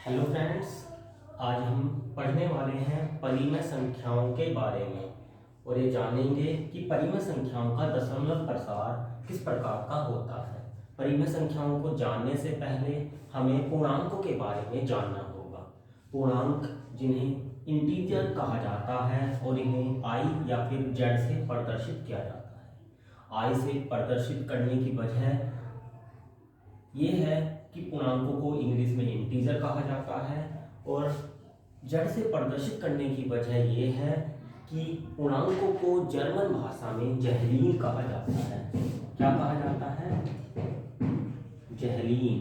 Hello friends, आज हम पढ़ने वाले हैं परिमेय संख्याओं के बारे में और ये जानेंगे कि परिमेय संख्याओं का दशमलव प्रसार किस प्रकार का होता है। परिमेय संख्याओं को जानने से पहले हमें पूर्णांकों के बारे में जानना होगा। पूर्णांक जिन्हें इंटीजर कहा जाता है और इन्हें आई या फिर जेड से प्रदर्शित किया जाता है। आई से प्रदर्शित करने की वजह ये है कि पूर्णांकों को इंग्लिश में इंटीजर कहा जाता है और जेड से प्रदर्शित करने की वजह ये है कि पूर्णांकों को जर्मन भाषा में जहलीन कहा जाता है। क्या कहा जाता है? जहलीन।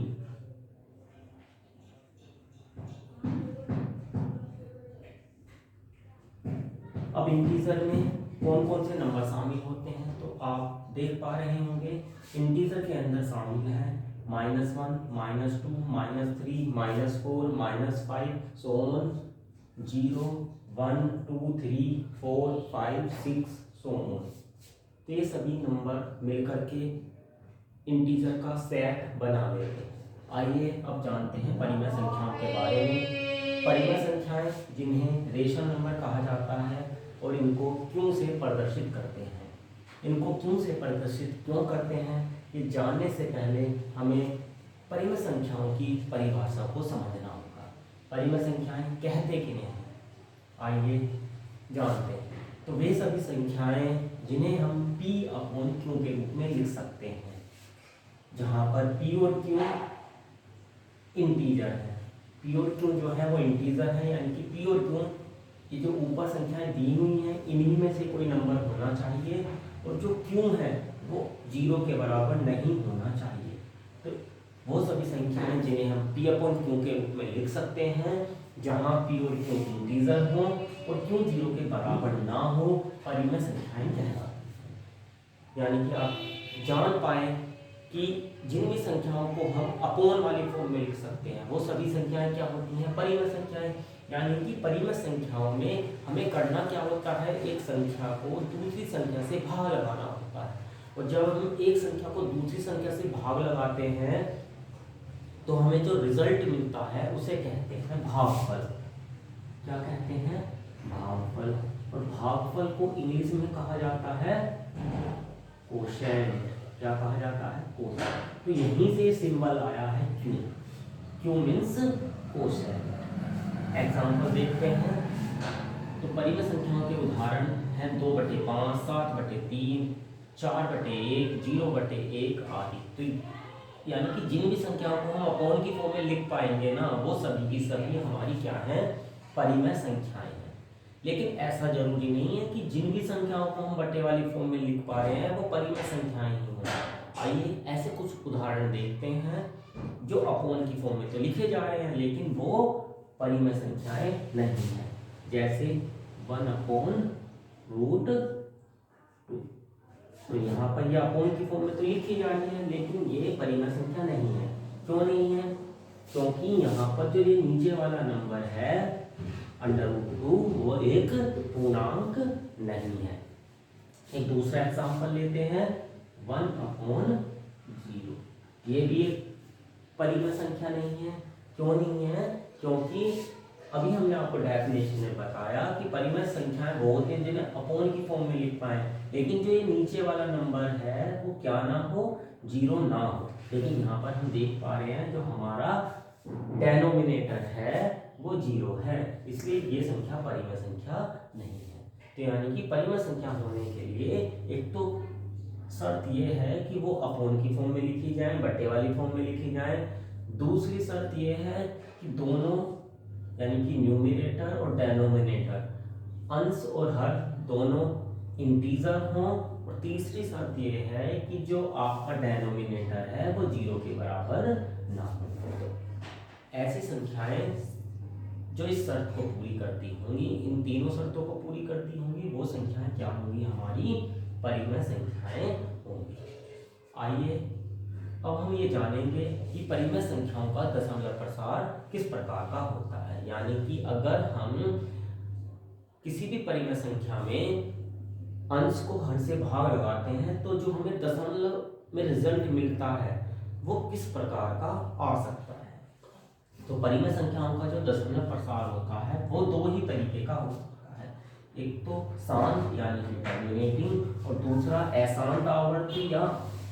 अब इंटीजर में कौन कौन से नंबर शामिल होते हैं तो आप देख पा रहे होंगे। इंटीजर के अंदर शामिल है -1, -2, -3, -4, -5, so on, 0, 1, 2, 3, 4, 5, 6, so on। तो ये सभी नंबर मिलकर के इंटीजर का सेट बना लेते हैं। आइए अब जानते हैं परिमेय संख्याओं के बारे में। परिमेय संख्याएं जिन्हें रेशनल नंबर कहा जाता है और इनको क्यों से प्रदर्शित करते हैं। इनको क्यों से प्रदर्शित क्यों करते हैं ये जानने से पहले हमें परिमेय संख्याओं की परिभाषा को समझना होगा। परिमेय संख्याएं कहते किन्हें हैं, आइए जानते हैं। तो वे सभी संख्याएं जिन्हें हम P/Q के रूप में लिख सकते हैं, जहां पर P और Q इंटीजर है। P और Q जो है वो इंटीजर है, यानी कि P और Q ये जो ऊपर संख्याएं दी हुई हैं इन्हीं में से कोई नंबर होना चाहिए और जो Q है वो 0 के बराबर नहीं होना चाहिए। तो वो सभी संख्याएं जिन्हें हम P/Q के रूप में लिख सकते हैं, जहां P और Q इंटीजर हो और Q 0 के बराबर ना हो, परिमेय संख्याएं कहलाती हैं। यानी कि आप जान पाए कि जिन भी संख्याओं को हम अपोन वाली फॉर्म में लिख सकते हैं वो सभी संख्याएं क्या होती हैं? परिमेय संख्याएं। यानी कि परिमेय संख्याओं में हमें करना क्या होता है? एक संख्या को दूसरी संख्या से भाग लगाना होता है और जब हम एक संख्या को दूसरी संख्या से भाग लगाते हैं तो हमें जो रिजल्ट मिलता है उसे कहते हैं भागफल। क्या कहते हैं? भागफल। और भागफल को इंग्लिश में कहा जाता है कोशेंट। क्या कहा जाता है? कोशेंट। तो यहीं से सिंबल आया है Q। Q means quotient. Example देखते हैं। तो परिमेय संख्याओं के उदाहरण हैं 2/5, 7/3, 4/1, 0/1 आदि। तो यानी कि जिन भी संख्याओं को हम अपोन की फॉर्म में लिख पाएंगे ना, वो सभी की सभी हमारी क्या है? परिमेय संख्याएं हैं। लेकिन ऐसा जरूरी नहीं है कि जिन भी संख्याओं को हम बट्टे वाली फॉर्म में लिख पा रहे हैं वो परिमेय संख्याएं ही हों। आइए ऐसे कुछ उदाहरण देखते हैं जो अपोन की फॉर्म में तो लिखे जा रहे हैं लेकिन वो परिमेय संख्याएं नहीं है। जैसे 1/√2। तो यहाँ पर ये अपोन की फॉर्म में तो लिखी जा रही है लेकिन ये परिमेय संख्या नहीं है। क्यों नहीं है? क्योंकि यहाँ पर जो ये नीचे वाला नंबर है √2 वो एक पूर्णांक नहीं है। एक दूसरा एग्जांपल लेते हैं 1/0। ये भी एक परिमेय संख्या नहीं है। क्यों नहीं है? क्योंकि अभी हमने आपको डेफिनेशन में बताया कि परिमेय संख्याएं वो होती हैं जिन्हें अपोन की फॉर्म में लिख पाए, लेकिन जो ये नीचे वाला नंबर है वो क्या ना हो? 0 ना हो। लेकिन यहाँ पर हम देख पा रहे हैं जो हमारा डेनोमिनेटर है वो 0 है, इसलिए ये संख्या परिमेय संख्या नहीं है। तो यानी कि परिमेय संख्या होने के लिए एक तो शर्त ये है कि वो अपोन की फॉर्म में लिखी जाए, बट्टे वाली फॉर्म में लिखी जाए। दूसरी शर्त ये है कि दोनों यानी कि न्यूमरेटर और डेनोमिनेटर, अंश और हर दोनों इंटीजर हों। और तीसरी शर्त ये है कि जो आपका डेनोमिनेटर है वो 0 के बराबर ना हो। तो ऐसी संख्याएं जो इस शर्त को पूरी करती होंगी, इन तीनों शर्तों को पूरी करती होंगी, वो संख्याएं क्या होंगी? हमारी परिमेय संख्याएं होंगी। आइए अब हम ये जानेंगे कि परिमेय संख्याओं का दशमलव प्रसार किस प्रकार का होता है। यानी कि अगर हम किसी भी परिमेय संख्या में अंश को हर से भाग लगाते हैं तो जो हमें दशमलव में रिजल्ट मिलता है वो किस प्रकार का आ सकता है। तो परिमेय संख्याओं का जो दशमलव प्रसार होता है वो दो ही तरीके का हो सकता है, एक तो शांत यानी कि टर्मिनेटिंग और दूसरा अशांत आवर्ती या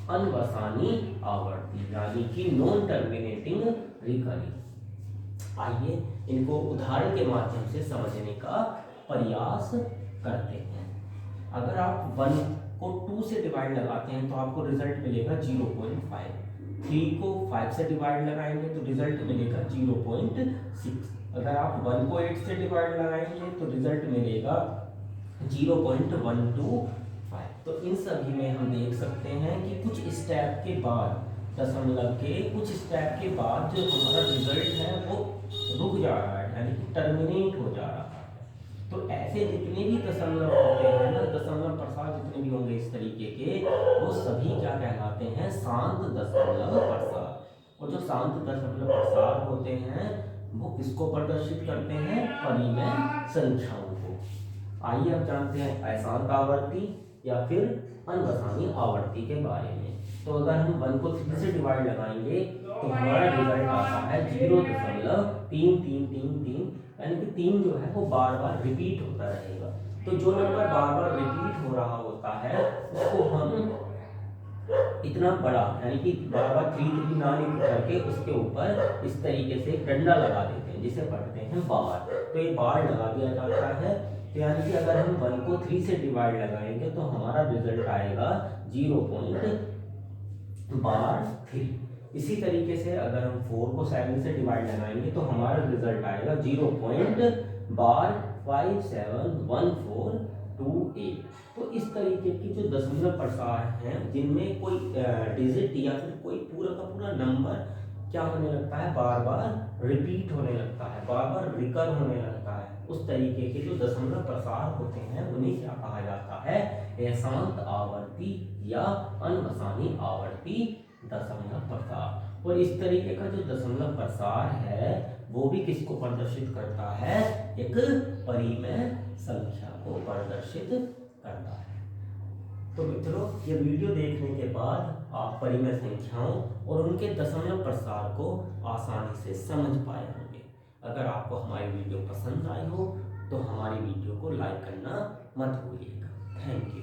अनवसानी आवर्ती यानी कि नॉन टर्मिनेटिंग रिकरिंग। आइए इनको उदाहरण के माध्यम से समझने का प्रयास करते हैं। अगर आप 1 को 2 से डिवाइड लगाते हैं तो आपको रिजल्ट मिलेगा 0.5, 3 को 5 से डिवाइड लगाएंगे तो रिजल्ट मिलेगा 0.6, अगर आप 1 को 8 से डिवाइड लगाएंगे तो रिजल्ट मिलेगा 0.125। तो इन सभी में हम देख सकते हैं कि कुछ स्टेप के बाद, दशमलव के कुछ स्टेप के बाद जो हमारा रिजल्ट है वो रुक जा रहा है यानी कि टर्मिनेट हो जा रहा है। तो ऐसे जितने भी दशमलव होते हैं ना, दशमलव प्रसार जितने भी होंगे इस तरीके के, वो सभी क्या कहलाते हैं, शांत दशमलव प्रसार। और जो शांत दशमलव प्रसार होते हैं वो किसको प्रदर्शित करते हैं, परिमेय संख्याओं को। आइए अब जानते हैं अशांत आवर्ती या फिर अनवसानी आवर्ती के बारे में। तो अगर हम 1 को 3 से डिवाइड लगाएंगे तो हमारा रिजल्ट आता है 0.3333, यानी कि 3 जो है वो बार बार रिपीट होता रहेगा। तो जो नंबर बार बार रिपीट हो रहा होता है उसको हम इतना बड़ा यानी कि बार बार 3 ना लिख करके उसके ऊपर इस तरीके से एक डंडा लगा देते हैं जिसे पढ़ते हैं बार। तो ये बार लगा दिया जाता है। तो यानी कि अगर हम 1 को 3 से डिवाइड लगाएंगे तो हमारा रिजल्ट आएगा 0.3। इसी तरीके से अगर हम 4 को 7 से डिवाइड लगाएंगे तो हमारा रिजल्ट आएगा 0.571428। तो इस तरीके की जो दशमलव प्रसार हैं जिनमें कोई डिजिट या फिर कोई पूरा का पूरा नंबर क्या होने लगता है, बार बार रिपीट होने लगता है, बार बार रिकर होने लगता है, उस तरीके के जो दशमलव प्रसार होते हैं उन्हें क्या कहा जाता है, अशांत आवर्ती या अनवसानी आवर्ती दशमलव प्रसार। और इस तरीके का जो दशमलव प्रसार है वो भी किसको प्रदर्शित करता है, एक परिमेय संख्या को प्रदर्शित करता है। तो मित्रों ये वीडियो देखने के बाद आप परिमेय संख्याओं और उनके दशमलव प्रसार को आसानी से समझ पाए होंगे। अगर आपको हमारी वीडियो पसंद आई हो तो हमारी वीडियो को लाइक करना मत भूलिएगा। Thank you.